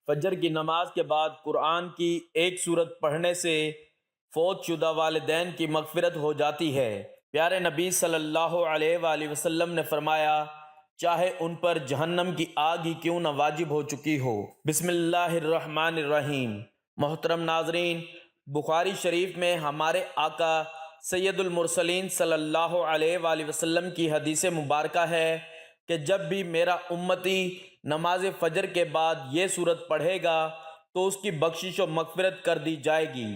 فجر کی نماز کے بعد قرآن کی ایک سورت پڑھنے سے فوت شدہ والدین کی مغفرت ہو جاتی ہے۔ پیارے نبی صلی اللہ علیہ وآلہ وسلم نے فرمایا، چاہے ان پر جہنم کی آگ ہی کیوں نہ واجب ہو چکی ہو۔ بسم اللہ الرحمن الرحیم۔ محترم ناظرین، بخاری شریف میں ہمارے آقا سید المرسلین صلی اللہ علیہ وآلہ وسلم کی حدیث مبارکہ ہے کہ جب بھی میرا امتی نماز فجر کے بعد یہ سورت پڑھے گا تو اس کی بخشش و مغفرت کر دی جائے گی۔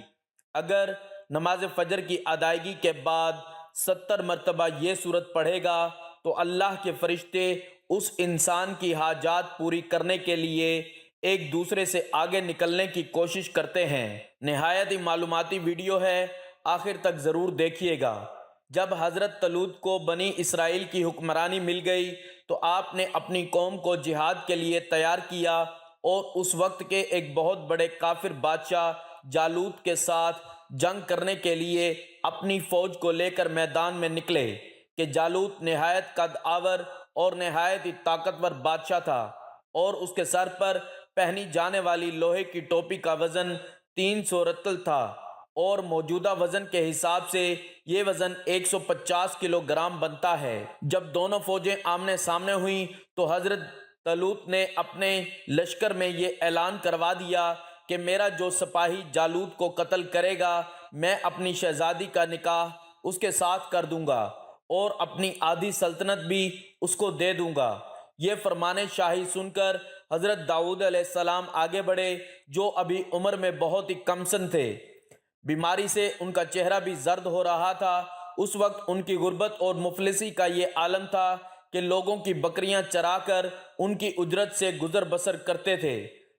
اگر نماز فجر کی ادائیگی کے بعد 70 مرتبہ یہ سورت پڑھے گا تو اللہ کے فرشتے اس انسان کی حاجات پوری کرنے کے لیے ایک دوسرے سے آگے نکلنے کی کوشش کرتے ہیں۔ نہایت ہی معلوماتی ویڈیو ہے، آخر تک ضرور دیکھیے گا۔ جب حضرت طلوط کو بنی اسرائیل کی حکمرانی مل گئی تو آپ نے اپنی قوم کو جہاد کے لیے تیار کیا اور اس وقت کے ایک بہت بڑے کافر بادشاہ جالوت کے ساتھ جنگ کرنے کے لیے اپنی فوج کو لے کر میدان میں نکلے کہ جالوت نہایت قد آور اور نہایت ہی طاقتور بادشاہ تھا اور اس کے سر پر پہنی جانے والی لوہے کی ٹوپی کا وزن 300 رطل تھا اور موجودہ وزن کے حساب سے یہ وزن 150 کلو گرام بنتا ہے۔ جب دونوں فوجیں آمنے سامنے ہوئیں تو حضرت طلوط نے اپنے لشکر میں یہ اعلان کروا دیا کہ میرا جو سپاہی جالوت کو قتل کرے گا میں اپنی شہزادی کا نکاح اس کے ساتھ کر دوں گا اور اپنی آدھی سلطنت بھی اس کو دے دوں گا۔ یہ فرمان شاہی سن کر حضرت داؤد علیہ السلام آگے بڑھے، جو ابھی عمر میں بہت ہی کم سن تھے۔ بیماری سے ان کا چہرہ بھی زرد ہو رہا تھا۔ اس وقت ان کی غربت اور مفلسی کا یہ عالم تھا کہ لوگوں کی بکریاں چرا کر ان کی اجرت سے گزر بسر کرتے تھے۔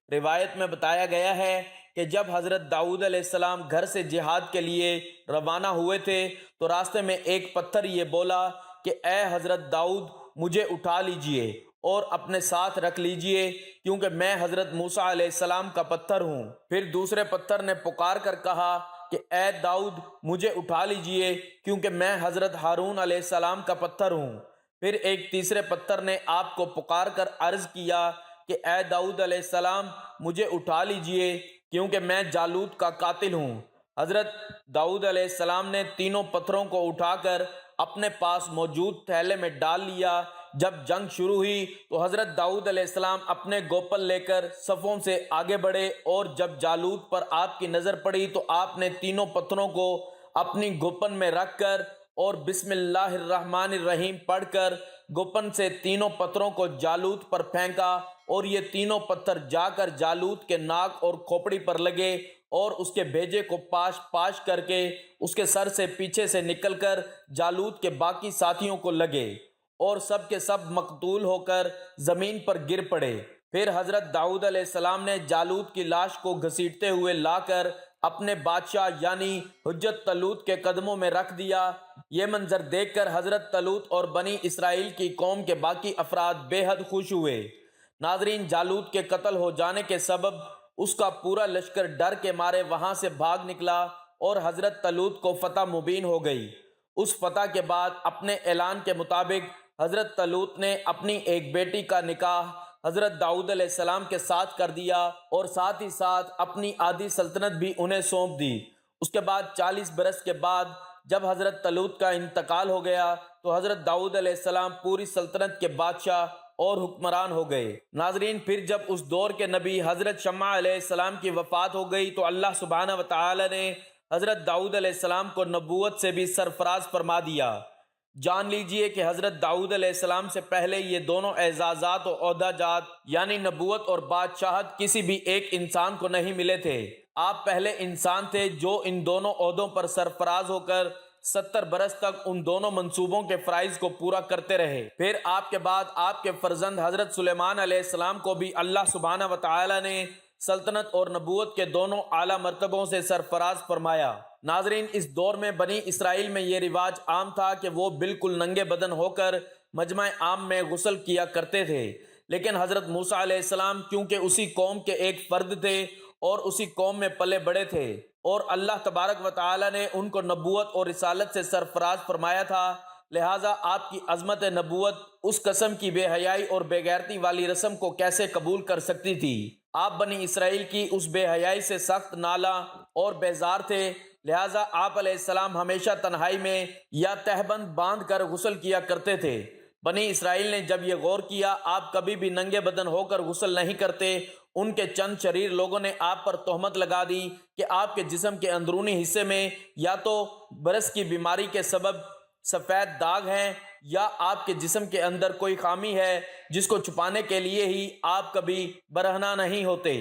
روایت میں بتایا گیا ہے کہ جب حضرت داؤد علیہ السلام گھر سے جہاد کے لیے روانہ ہوئے تھے تو راستے میں ایک پتھر یہ بولا کہ اے حضرت داؤد، مجھے اٹھا لیجئے اور اپنے ساتھ رکھ لیجئے کیونکہ میں حضرت موسیٰ علیہ السلام کا پتھر ہوں۔ پھر دوسرے پتھر نے پکار کر کہا کہ اے داؤد، مجھے اٹھا لیجئے کیونکہ میں حضرت ہارون علیہ السلام کا پتھر ہوں۔ پھر ایک تیسرے پتھر نے آپ کو پکار کر عرض کیا کہ اے داؤد علیہ السلام، مجھے اٹھا لیجئے کیونکہ میں جالوت کا قاتل ہوں۔ حضرت داؤد علیہ السلام نے تینوں پتھروں کو اٹھا کر اپنے پاس موجود تھیلے میں ڈال لیا۔ جب جنگ شروع ہوئی تو حضرت داؤد علیہ السلام اپنے گوپل لے کر صفوں سے آگے بڑھے اور جب جالوت پر آپ کی نظر پڑی تو آپ نے تینوں پتھروں کو اپنی گوپن میں رکھ کر اور بسم اللہ الرحمن الرحیم پڑھ کر گوپن سے تینوں پتھروں کو جالوت پر پھینکا اور یہ تینوں پتھر جا کر جالوت کے ناک اور کھوپڑی پر لگے اور اس کے بھیجے کو پاش پاش کر کے اس کے سر سے پیچھے سے نکل کر جالوت کے باقی ساتھیوں کو لگے اور سب کے سب مقتول ہو کر زمین پر گر پڑے۔ پھر حضرت داؤد علیہ السلام نے جالوت کی لاش کو گھسیٹتے ہوئے لا کر اپنے بادشاہ یعنی حجت طلوط کے قدموں میں رکھ دیا۔ یہ منظر دیکھ کر حضرت طلوط اور بنی اسرائیل کی قوم کے باقی افراد بے حد خوش ہوئے۔ ناظرین، جالوت کے قتل ہو جانے کے سبب اس کا پورا لشکر ڈر کے مارے وہاں سے بھاگ نکلا اور حضرت طلوط کو فتح مبین ہو گئی۔ اس فتح کے بعد اپنے اعلان کے مطابق حضرت طلوط نے اپنی ایک بیٹی کا نکاح حضرت داؤد علیہ السلام کے ساتھ کر دیا اور ساتھ ہی ساتھ اپنی آدھی سلطنت بھی انہیں سونپ دی۔ اس کے بعد 40 برس کے بعد جب حضرت طلوط کا انتقال ہو گیا تو حضرت داؤد علیہ السلام پوری سلطنت کے بادشاہ اور حکمران ہو گئے۔ ناظرین، پھر جب اس دور کے نبی حضرت شمع علیہ السلام کی وفات ہو گئی تو اللہ سبحانہ و تعالی نے حضرت داؤد علیہ السلام کو نبوت سے بھی سرفراز فرما دیا۔ جان لیجئے کہ حضرت داؤد علیہ السلام سے پہلے یہ دونوں اعزازات و عہدہ جات یعنی نبوت اور بادشاہت کسی بھی ایک انسان کو نہیں ملے تھے۔ آپ پہلے انسان تھے جو ان دونوں عہدوں پر سرفراز ہو کر 70 برس تک ان دونوں منصوبوں کے فرائض کو پورا کرتے رہے۔ پھر آپ کے بعد آپ کے فرزند حضرت سلیمان علیہ السلام کو بھی اللہ سبحانہ و تعالی نے سلطنت اور نبوت کے دونوں اعلیٰ مرتبوں سے سرفراز فرمایا۔ ناظرین، اس دور میں بنی اسرائیل میں یہ رواج عام تھا کہ وہ بالکل ننگے بدن ہو کر مجمع عام میں غسل کیا کرتے تھے، لیکن حضرت موسیٰ علیہ السلام کیونکہ اسی قوم کے ایک فرد تھے اور اسی قوم میں پلے بڑے تھے اور اللہ تبارک و تعالی نے ان کو نبوت اور رسالت سے سرفراز فرمایا تھا، لہٰذا آپ کی عظمت نبوت اس قسم کی بے حیائی اور بے غیرتی والی رسم کو کیسے قبول کر سکتی تھی؟ آپ بنی اسرائیل کی اس بے حیائی سے سخت نالاں اور بیزار تھے، لہٰذا آپ علیہ السلام ہمیشہ تنہائی میں یا تہبند باندھ کر غسل کیا کرتے تھے۔ بنی اسرائیل نے جب یہ غور کیا آپ کبھی بھی ننگے بدن ہو کر غسل نہیں کرتے، ان کے چند شریر لوگوں نے آپ پر تہمت لگا دی کہ آپ کے جسم کے اندرونی حصے میں یا تو برس کی بیماری کے سبب سفید داغ ہیں یا آپ کے جسم کے اندر کوئی خامی ہے جس کو چھپانے کے لیے ہی آپ کبھی برہنہ نہیں ہوتے۔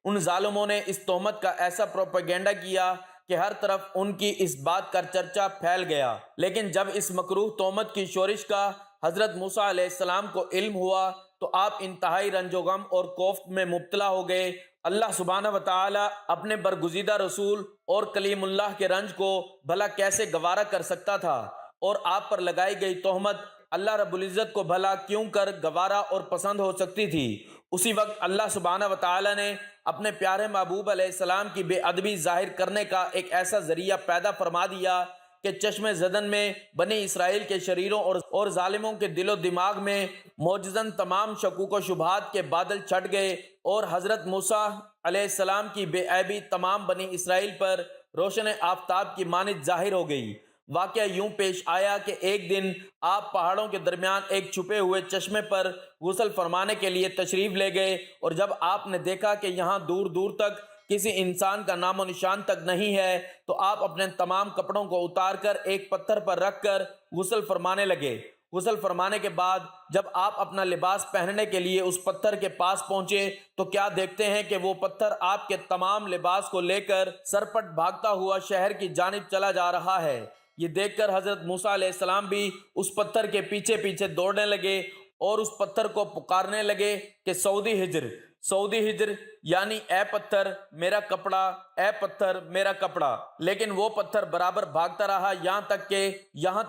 ان ظالموں نے اس تہمت کا ایسا پروپیگنڈا کیا کہ ہر طرف ان کی اس بات کا چرچا پھیل گیا، لیکن جب اس مکروہ تہمت کی شورش کا حضرت موسیٰ علیہ السلام کو علم ہوا تو آپ انتہائی رنج و غم اور کوفت میں مبتلا ہو گئے۔ اللہ سبحانہ وتعالی اپنے برگزیدہ رسول اور کلیم اللہ کے رنج کو بھلا کیسے گوارا کر سکتا تھا، اور آپ پر لگائی گئی تہمت اللہ رب العزت کو بھلا کیوں کر گوارا اور پسند ہو سکتی تھی؟ اسی وقت اللہ سبحانہ وتعالی نے اپنے پیارے محبوب علیہ السلام کی بے ادبی ظاہر کرنے کا ایک ایسا ذریعہ پیدا فرما دیا کہ چشم زدن میں بنی اسرائیل کے شریروں اور ظالموں کے دل و دماغ میں معجزاً تمام شکوک و شبہات کے بادل چھٹ گئے، اور حضرت موسیٰ علیہ السلام کی بے عیبی تمام بنی اسرائیل پر روشن آفتاب کی مانند ظاہر ہو گئی۔ واقعہ یوں پیش آیا کہ ایک دن آپ پہاڑوں کے درمیان ایک چھپے ہوئے چشمے پر غسل فرمانے کے لیے تشریف لے گئے، اور جب آپ نے دیکھا کہ یہاں دور دور تک کسی انسان کا نام و نشان تک نہیں ہے تو آپ اپنے تمام کپڑوں کو اتار کر ایک پتھر پر رکھ کر غسل فرمانے لگے۔ غسل فرمانے کے بعد جب آپ اپنا لباس پہننے کے لیے اس پتھر کے پاس پہنچے تو کیا دیکھتے ہیں کہ وہ پتھر آپ کے تمام لباس کو لے کر سرپٹ بھاگتا ہوا شہر کی جانب چلا جا رہا ہے۔ یہ دیکھ کر حضرت موسیٰ علیہ السلام بھی اس پتھر کے پیچھے پیچھے دوڑنے لگے اور اس پتھر کو پکارنے لگے کہ سعودی ہجر، سعودی ہجر، یعنی اے پتھر میرا کپڑا، اے پتھر میرا کپڑا۔ لیکن وہ پتھر برابر بھاگتا رہا یہاں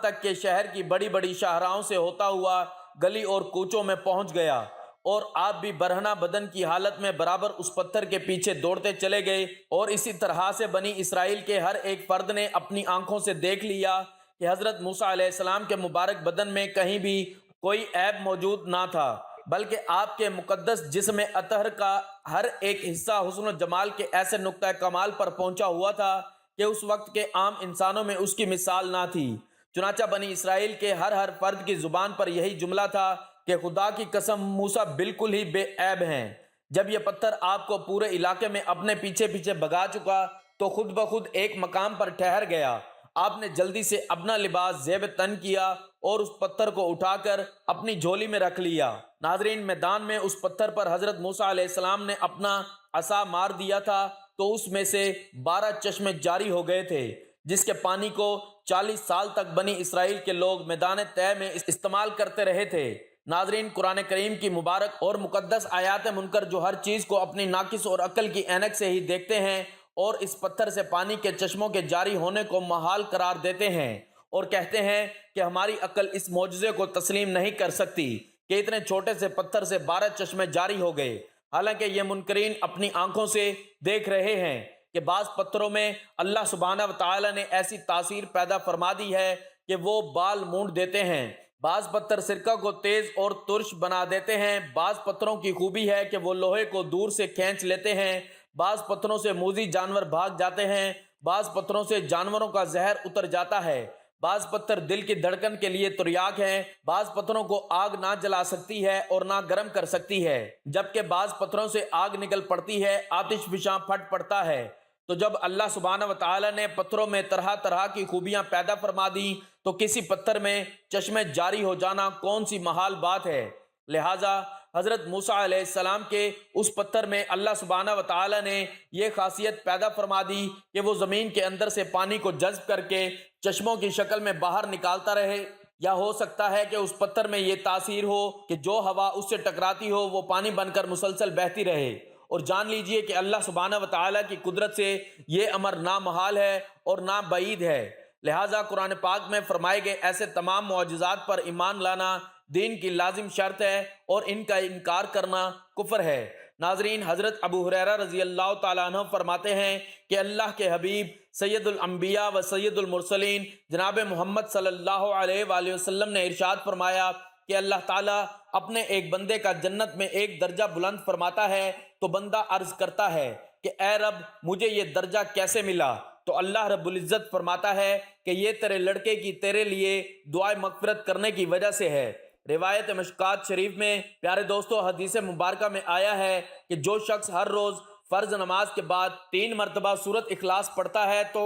تک کہ شہر کی بڑی بڑی شاہراہوں سے ہوتا ہوا گلی اور کوچوں میں پہنچ گیا، اور آپ بھی برہنہ بدن کی حالت میں برابر اس پتھر کے پیچھے دوڑتے چلے گئے۔ اور اسی طرح سے بنی اسرائیل کے ہر ایک فرد نے اپنی آنکھوں سے دیکھ لیا کہ حضرت موسیٰ علیہ السلام کے مبارک بدن میں کہیں بھی کوئی عیب موجود نہ تھا، بلکہ آپ کے مقدس جسم اطہر کا ہر ایک حصہ حسن و جمال کے ایسے نقطہ کمال پر پہنچا ہوا تھا کہ اس وقت کے عام انسانوں میں اس کی مثال نہ تھی۔ چنانچہ بنی اسرائیل کے ہر فرد کی زبان پر یہی جملہ تھا کہ خدا کی قسم موسیٰ بالکل ہی بے عیب ہیں۔ جب یہ پتھر آپ کو پورے علاقے میں اپنے پیچھے پیچھے بھگا چکا تو خود بخود ایک مقام پر ٹھہر گیا۔ آپ نے جلدی سے اپنا لباس زیب تن کیا اور اس پتھر کو اٹھا کر اپنی جھولی میں رکھ لیا۔ ناظرین، میدان میں اس پتھر پر حضرت موسیٰ علیہ السلام نے اپنا عصا مار دیا تھا تو اس میں سے 12 چشمے جاری ہو گئے تھے، جس کے پانی کو 40 سال تک بنی اسرائیل کے لوگ میدان طے میں استعمال کرتے رہے تھے۔ ناظرین، قرآن کریم کی مبارک اور مقدس آیات منکر جو ہر چیز کو اپنی ناقص اور عقل کی عینک سے ہی دیکھتے ہیں اور اس پتھر سے پانی کے چشموں کے جاری ہونے کو محال قرار دیتے ہیں اور کہتے ہیں کہ ہماری عقل اس معجزے کو تسلیم نہیں کر سکتی کہ اتنے چھوٹے سے پتھر سے 12 چشمے جاری ہو گئے، حالانکہ یہ منکرین اپنی آنکھوں سے دیکھ رہے ہیں کہ بعض پتھروں میں اللہ سبحانہ وتعالی نے ایسی تاثیر پیدا فرما دی ہے کہ وہ بال مونڈ دیتے ہیں۔ بعض پتھر سرکہ کو تیز اور ترش بنا دیتے ہیں۔ بعض پتھروں کی خوبی ہے کہ وہ لوہے کو دور سے کھینچ لیتے ہیں۔ بعض پتھروں سے موذی جانور بھاگ جاتے ہیں۔ بعض پتھروں سے جانوروں کا زہر اتر جاتا ہے۔ بعض پتھر دل کی دھڑکن کے لیے تریاک ہیں۔ بعض پتھروں کو آگ نہ جلا سکتی ہے اور نہ گرم کر سکتی ہے، جبکہ بعض پتھروں سے آگ نکل پڑتی ہے، آتش فشاں پھٹ پڑتا ہے۔ تو جب اللہ سبحانہ وتعالی نے پتھروں میں طرح طرح کی خوبیاں پیدا فرما دی تو کسی پتھر میں چشمے جاری ہو جانا کون سی محال بات ہے۔ لہٰذا حضرت موسیٰ علیہ السلام کے اس پتھر میں اللہ سبحانہ وتعالی نے یہ خاصیت پیدا فرما دی کہ وہ زمین کے اندر سے پانی کو جذب کر کے چشموں کی شکل میں باہر نکالتا رہے، یا ہو سکتا ہے کہ اس پتھر میں یہ تاثیر ہو کہ جو ہوا اس سے ٹکراتی ہو وہ پانی بن کر مسلسل بہتی رہے۔ اور جان لیجئے کہ اللہ سبحانہ وتعالی کی قدرت سے یہ امر نہ محال ہے اور نہ بعید ہے۔ لہٰذا قرآن پاک میں فرمائے گئے ایسے تمام معجزات پر ایمان لانا دین کی لازم شرط ہے اور ان کا انکار کرنا کفر ہے۔ ناظرین، حضرت ابو ہریرہ رضی اللہ تعالیٰ عنہ فرماتے ہیں کہ اللہ کے حبیب سید الانبیاء و سید المرسلین جناب محمد صلی اللہ علیہ وآلہ وسلم نے ارشاد فرمایا کہ اللہ تعالیٰ اپنے ایک بندے کا جنت میں ایک درجہ بلند فرماتا ہے تو بندہ عرض کرتا ہے کہ اے رب مجھے یہ درجہ کیسے ملا؟ تو اللہ رب العزت فرماتا ہے کہ یہ تیرے لڑکے کی تیرے لیے دعائے مغفرت کرنے کی وجہ سے ہے۔ روایت مشکات شریف میں پیارے دوستو حدیث مبارکہ میں آیا ہے کہ جو شخص ہر روز فرض نماز کے بعد 3 مرتبہ سورۃ اخلاص پڑھتا ہے تو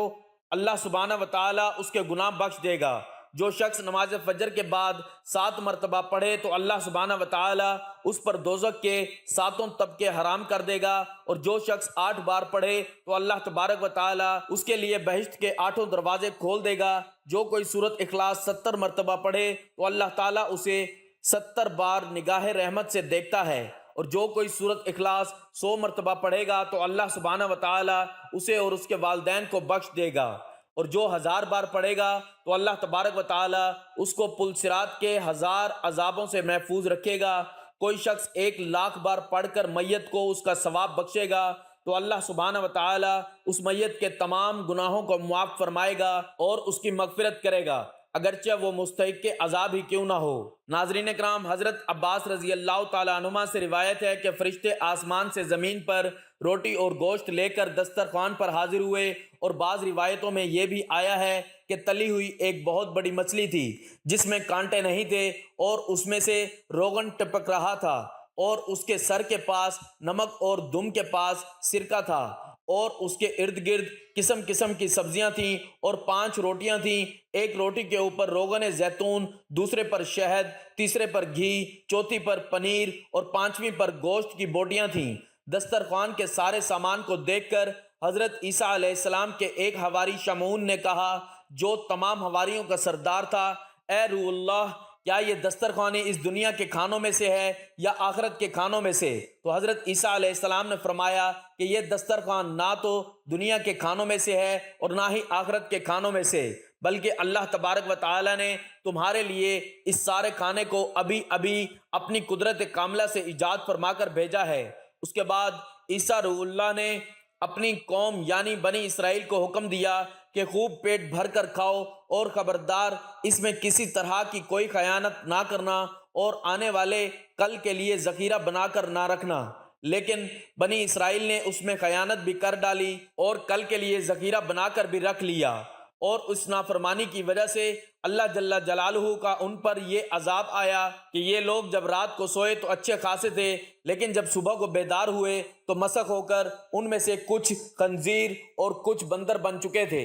اللہ سبحانہ وتعالی اس کے گناہ بخش دے گا۔ جو شخص نماز فجر کے بعد 7 مرتبہ پڑھے تو اللہ سبحانہ وتعالی اس پر دوزخ کے 7 طبقے حرام کر دے گا، اور جو شخص 8 بار پڑھے تو اللہ تبارک وتعالی اس کے لیے بہشت کے 8 دروازے کھول دے گا۔ جو کوئی سورۃ اخلاص 70 مرتبہ پڑھے تو اللہ تعالیٰ اسے 70 بار نگاہ رحمت سے دیکھتا ہے، اور جو کوئی سورۃ اخلاص 100 مرتبہ پڑھے گا تو اللہ سبحانہ وتعالی اسے اور اس کے والدین کو بخش دے گا، اور جو 1000 بار پڑھے گا تو اللہ تبارک وتعالی اس کو پل صراط کے 1000 عذابوں سے محفوظ رکھے گا۔ کوئی شخص 1,00,000 بار پڑھ کر میت کو اس کا ثواب بخشے گا تو اللہ سبحانہ وتعالی اس میت کے تمام گناہوں کو معاف فرمائے گا اور اس کی مغفرت کرے گا، اگرچہ وہ مستحق کے عذاب ہی کیوں نہ ہو۔ ناظرین کرام، حضرت عباس رضی اللہ تعالیٰ عنہما سے روایت ہے کہ فرشتے آسمان سے زمین پر روٹی اور گوشت لے کر دسترخوان پر حاضر ہوئے، اور بعض روایتوں میں یہ بھی آیا ہے کہ تلی ہوئی ایک بہت بڑی مچھلی تھی جس میں کانٹے نہیں تھے، اور اس میں سے روغن ٹپک رہا تھا، اور اس کے سر کے پاس نمک اور دم کے پاس سرکہ تھا، اور اس کے ارد گرد قسم قسم کی سبزیاں تھیں، اور 5 روٹیاں تھیں، ایک روٹی کے اوپر روغن زیتون، دوسرے پر شہد، تیسرے پر گھی، چوتھی پر پنیر، اور 5ویں پر گوشت کی بوٹیاں تھیں۔ دسترخوان کے سارے سامان کو دیکھ کر حضرت عیسیٰ علیہ السلام کے ایک حواری شمعون نے کہا، جو تمام حواریوں کا سردار تھا، اے روح اللہ، کیا یہ دسترخوان اس دنیا کے کھانوں میں سے ہے یا آخرت کے کھانوں میں سے؟ تو حضرت عیسیٰ علیہ السلام نے فرمایا کہ یہ دسترخوان نہ تو دنیا کے کھانوں میں سے ہے اور نہ ہی آخرت کے کھانوں میں سے، بلکہ اللہ تبارک و تعالی نے تمہارے لیے اس سارے کھانے کو ابھی ابھی اپنی قدرت کاملہ سے ایجاد فرما کر بھیجا ہے۔ اس کے بعد عیسیٰ روح اللہ نے اپنی قوم یعنی بنی اسرائیل کو حکم دیا کہ خوب پیٹ بھر کر کھاؤ، اور خبردار اس میں کسی طرح کی کوئی خیانت نہ کرنا، اور آنے والے کل کے لیے ذخیرہ بنا کر نہ رکھنا۔ لیکن بنی اسرائیل نے اس میں خیانت بھی کر ڈالی اور کل کے لیے ذخیرہ بنا کر بھی رکھ لیا، اور اس نافرمانی کی وجہ سے اللہ جل جلالہ کا ان پر یہ عذاب آیا کہ یہ لوگ جب رات کو سوئے تو اچھے خاصے تھے، لیکن جب صبح کو بیدار ہوئے تو مسخ ہو کر ان میں سے کچھ خنزیر اور کچھ بندر بن چکے تھے۔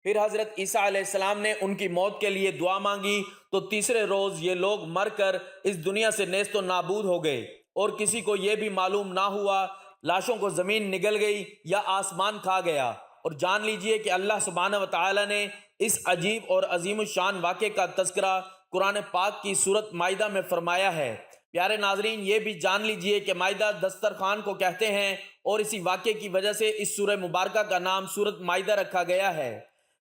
پھر حضرت عیسیٰ علیہ السلام نے ان کی موت کے لیے دعا مانگی تو تیسرے روز یہ لوگ مر کر اس دنیا سے نیست و نابود ہو گئے، اور کسی کو یہ بھی معلوم نہ ہوا لاشوں کو زمین نگل گئی یا آسمان کھا گیا۔ اور جان لیجئے کہ اللہ سبحانہ وتعالی نے اس عجیب اور عظیم الشان واقعے کا تذکرہ قرآن پاک کی سورۃ مائدہ میں فرمایا ہے۔ پیارے ناظرین، یہ بھی جان لیجئے کہ مائدہ دسترخوان کو کہتے ہیں، اور اسی واقعے کی وجہ سے اس سورہ مبارکہ کا نام سورۃ مائدہ رکھا گیا ہے۔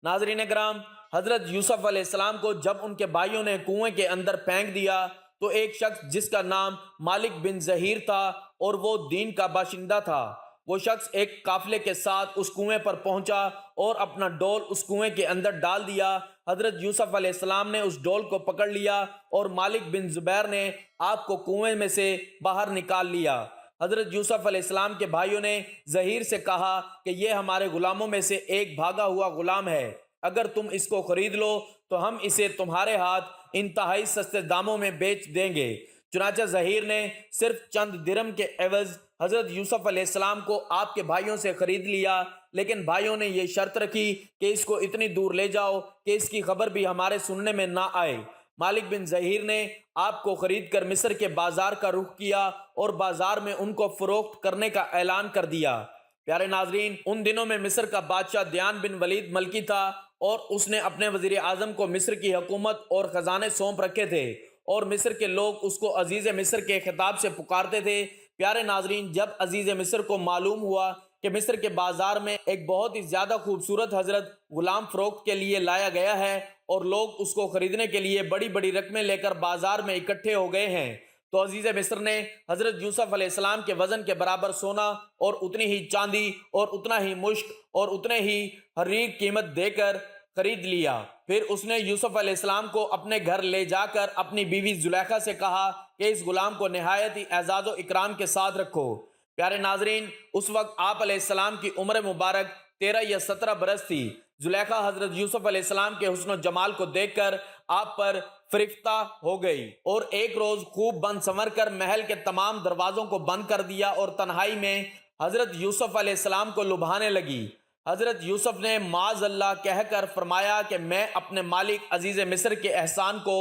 ناظرین کرام، حضرت یوسف علیہ السلام کو جب ان کے بھائیوں نے کنویں کے اندر پھینک دیا تو ایک شخص جس کا نام مالک بن ظہیر تھا اور وہ دین کا باشندہ تھا، وہ شخص ایک قافلے کے ساتھ اس کنویں پر پہنچا اور اپنا ڈول اس کنویں کے اندر ڈال دیا۔ حضرت یوسف علیہ السلام نے اس ڈول کو پکڑ لیا اور مالک بن زبیر نے آپ کو کنویں میں سے باہر نکال لیا۔ حضرت یوسف علیہ السلام کے بھائیوں نے ظہیر سے کہا کہ یہ ہمارے غلاموں میں سے ایک بھاگا ہوا غلام ہے، اگر تم اس کو خرید لو تو ہم اسے تمہارے ہاتھ انتہائی سستے داموں میں بیچ دیں گے۔ چنانچہ ظہیر نے صرف چند درم کے عوض حضرت یوسف علیہ السلام کو آپ کے بھائیوں سے خرید لیا، لیکن بھائیوں نے یہ شرط رکھی کہ اس کو اتنی دور لے جاؤ کہ اس کی خبر بھی ہمارے سننے میں نہ آئے۔ مالک بن ظہیر نے آپ کو خرید کر مصر کے بازار کا رخ کیا اور بازار میں ان کو فروخت کرنے کا اعلان کر دیا۔ پیارے ناظرین، ان دنوں میں مصر کا بادشاہ دیان بن ولید ملکی تھا، اور اس نے اپنے وزیر اعظم کو مصر کی حکومت اور خزانے سونپ رکھے تھے، اور مصر کے لوگ اس کو عزیز مصر کے خطاب سے پکارتے تھے۔ پیارے ناظرین، جب عزیز مصر کو معلوم ہوا کہ مصر کے بازار میں ایک بہت ہی زیادہ خوبصورت حضرت غلام فروخت کے لیے لایا گیا ہے اور لوگ اس کو خریدنے کے لیے بڑی بڑی رقمیں لے کر بازار میں اکٹھے ہو گئے ہیں، تو عزیز مصر نے حضرت یوسف علیہ السلام کے وزن کے برابر سونا اور اتنی ہی چاندی اور اتنا ہی مشک اور اتنے ہی حریر قیمت دے کر خرید لیا۔ پھر اس نے یوسف علیہ السلام کو اپنے گھر لے جا کر اپنی بیوی زلیخا سے کہا کہ اس غلام کو نہایت ہی اعزاز و اکرام کے ساتھ رکھو۔ پیارے ناظرین، اس وقت آپ علیہ السلام کی عمر مبارک 13 یا 17 برس تھی۔ زلیخا حضرت یوسف علیہ السلام کے حسن و جمال کو دیکھ کر آپ پر فریفتہ ہو گئی اور ایک روز خوب بند سنور کر محل کے تمام دروازوں کو بند کر دیا اور تنہائی میں حضرت یوسف علیہ السلام کو لبھانے لگی۔ حضرت یوسف نے معاذ اللہ کہہ کر فرمایا کہ میں اپنے مالک عزیز مصر کے احسان کو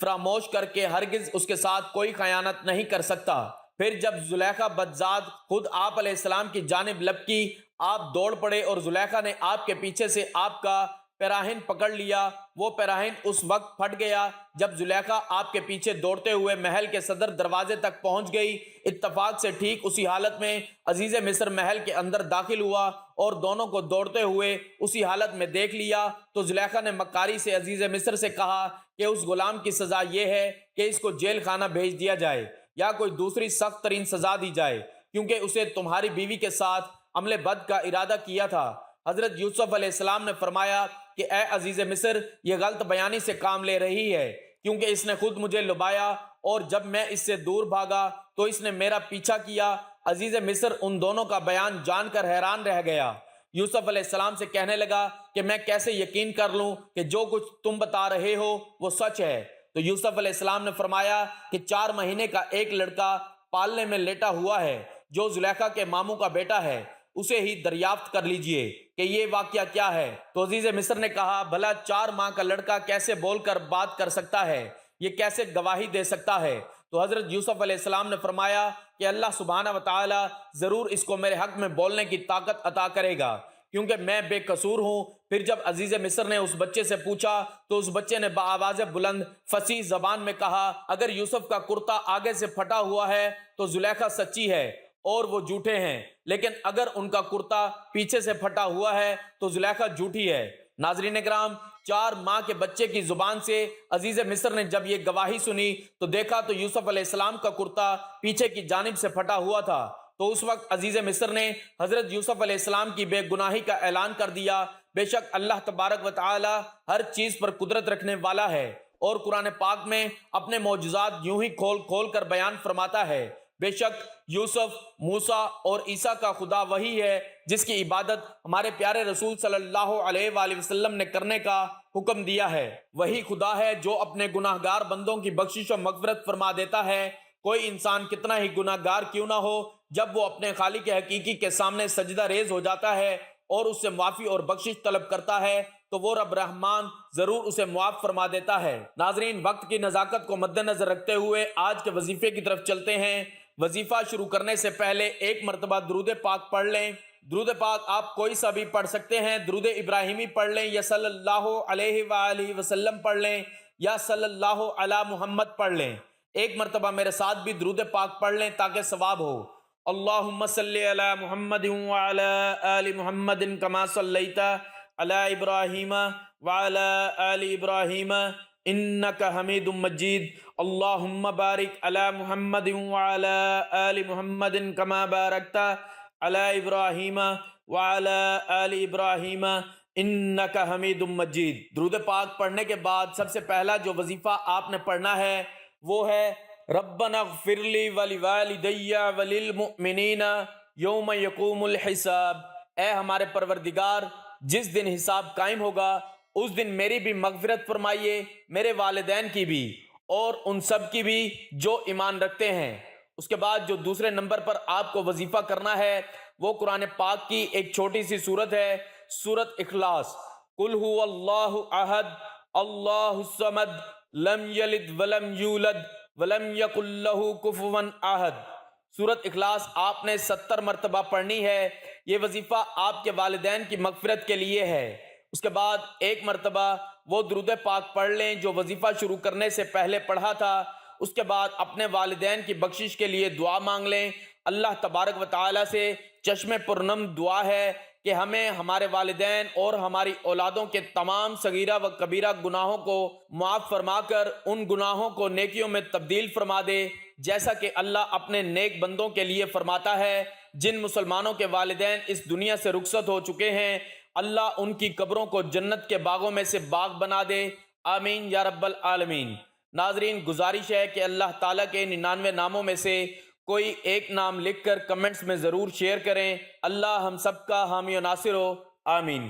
فراموش کر کے ہرگز اس کے ساتھ کوئی خیانت نہیں کر سکتا۔ پھر جب زلیخا بدذات خود آپ علیہ السلام کی جانب لپکی، آپ دوڑ پڑے اور زلیخا نے آپ کے پیچھے سے آپ کا پیراہن پکڑ لیا۔ وہ پیراہن اس وقت پھٹ گیا جب زلیخا آپ کے پیچھے دوڑتے ہوئے محل کے صدر دروازے تک پہنچ گئی۔ اتفاق سے ٹھیک اسی حالت میں عزیز مصر محل کے اندر داخل ہوا اور دونوں کو دوڑتے ہوئے اسی حالت میں دیکھ لیا۔ تو زلیخا نے مکاری سے عزیز مصر سے کہا کہ اس غلام کی سزا یہ ہے کہ اس کو جیل خانہ بھیج دیا جائے یا کوئی دوسری سخت ترین سزا دی جائے، کیونکہ اسے تمہاری بیوی کے ساتھ عمل بد کا ارادہ کیا تھا۔ حضرت یوسف علیہ السلام نے فرمایا کہ اے عزیز مصر، یہ غلط بیانی سے کام لے رہی ہے، کیونکہ اس نے خود مجھے لبایا اور جب میں اس سے دور بھاگا تو اس نے میرا پیچھا کیا۔ عزیز مصر ان دونوں کا بیان جان کر حیران رہ گیا۔ یوسف علیہ السلام سے کہنے لگا کہ میں کیسے یقین کر لوں کہ جو کچھ تم بتا رہے ہو وہ سچ ہے؟ تو یوسف علیہ السلام نے فرمایا کہ 4 مہینے کا ایک لڑکا پالنے میں لیٹا ہوا ہے جو زلیخا کے ماموں کا بیٹا ہے، اسے ہی دریافت کر لیجئے کہ یہ واقعہ کیا ہے۔ تو عزیز مصر نے کہا بھلا 4 ماہ کا لڑکا کیسے بول کر بات کر سکتا ہے؟ یہ کیسے گواہی دے سکتا ہے؟ تو حضرت یوسف علیہ السلام نے فرمایا کہ اللہ سبحانہ و تعالی ضرور اس کو میرے حق میں بولنے کی طاقت عطا کرے گا، کیونکہ میں بے قصور ہوں۔ پھر جب عزیز مصر نے اس بچے سے پوچھا تو اس بچے نے بآواز بلند فصیح زبان میں کہا اگر یوسف کا کرتا آگے سے پھٹا ہوا ہے تو زلیخا سچی ہے اور وہ جھوٹے ہیں، لیکن اگر ان کا کرتا پیچھے سے پھٹا ہوا ہے تو زلیخا جھوٹی ہے۔ ناظرین اکرام، 4 ماہ کے بچے کی زبان سے عزیز مصر نے جب یہ گواہی سنی تو دیکھا تو یوسف علیہ السلام کا کرتا پیچھے کی جانب سے پھٹا ہوا تھا۔ تو اس وقت عزیز مصر نے حضرت یوسف علیہ السلام کی بے گناہی کا اعلان کر دیا۔ بے شک اللہ تبارک و تعالی ہر چیز پر قدرت رکھنے والا ہے اور قرآن پاک میں اپنے معجزات یوں ہی کھول کھول کر بیان فرماتا ہے۔ بے شک یوسف، موسیٰ اور عیسیٰ کا خدا وہی ہے جس کی عبادت ہمارے پیارے رسول صلی اللہ علیہ وآلہ وسلم نے کرنے کا حکم دیا ہے۔ وہی خدا ہے جو اپنے گناہگار بندوں کی بخشش و مغفرت فرما دیتا ہے۔ کوئی انسان کتنا ہی گناہگار کیوں نہ ہو، جب وہ اپنے خالق حقیقی کے سامنے سجدہ ریز ہو جاتا ہے اور اس سے معافی اور بخشش طلب کرتا ہے تو وہ رب رحمان ضرور اسے معاف فرما دیتا ہے۔ ناظرین، وقت کی نزاکت کو مد نظر رکھتے ہوئے آج کے وظیفے کی طرف چلتے ہیں۔ وظیفہ شروع کرنے سے پہلے ایک مرتبہ درود پاک پڑھ لیں۔ درود پاک آپ کوئی سا بھی پڑھ سکتے ہیں۔ درود ابراہیمی پڑھ لیں یا صلی اللہ علیہ وآلہ وسلم پڑھ لیں یا صلی اللہ علی محمد پڑھ لیں۔ ایک مرتبہ میرے ساتھ بھی درود پاک پڑھ لیں تاکہ ثواب ہو۔ اللہم صلی علی محمد وعلی آل محمد کما صلیت علی ابراہیم وعلی آل ابراہیم انک حمید مجید۔ اللہم بارک علی محمد وعلی آل محمد کما بارکت علی ابراہیم وعلی آل ابراہیم انک حمید مجید۔ درود پاک پڑھنے کے بعد سب سے پہلا جو وظیفہ آپ نے پڑھنا ہے وہ ہے ربنا اغفر لی ولوالدی وللمؤمنین یوم یقوم الحساب۔ اے ہمارے پروردگار، جس دن حساب قائم ہوگا اس دن میری بھی مغفرت فرمائیے، میرے والدین کی بھی اور ان سب کی بھی جو ایمان رکھتے ہیں۔ اس کے بعد جو دوسرے نمبر پر آپ کو وظیفہ کرنا ہے وہ قرآن پاک کی ایک چھوٹی سی سورت ہے، سورت اخلاص۔ قل هو اللہ احد اللہ الصمد لم یلد ولم یولد ولم یکن لہ کفوا احد۔ سورت اخلاص آپ نے 70 مرتبہ پڑھنی ہے۔ یہ وظیفہ آپ کے والدین کی مغفرت کے لیے ہے۔ اس کے بعد ایک مرتبہ وہ درود پاک پڑھ لیں جو وظیفہ شروع کرنے سے پہلے پڑھا تھا۔ اس کے بعد اپنے والدین کی بخشش کے لیے دعا مانگ لیں۔ اللہ تبارک و تعالی سے چشم پرنم دعا ہے کہ ہمیں ہمارے والدین اور ہماری اولادوں کے تمام صغیرہ و کبیرہ گناہوں کو معاف فرما کر ان گناہوں کو نیکیوں میں تبدیل فرما دے، جیسا کہ اللہ اپنے نیک بندوں کے لیے فرماتا ہے جن مسلمانوں کے والدین اس دنیا سے رخصت ہو چکے ہیں، اللہ ان کی قبروں کو جنت کے باغوں میں سے باغ بنا دے، آمین یا رب العالمین۔ ناظرین، گزارش ہے کہ اللہ تعالیٰ کے 99 ناموں میں سے کوئی ایک نام لکھ کر کمنٹس میں ضرور شیئر کریں۔ اللہ ہم سب کا حامی و ناصر ہو، آمین۔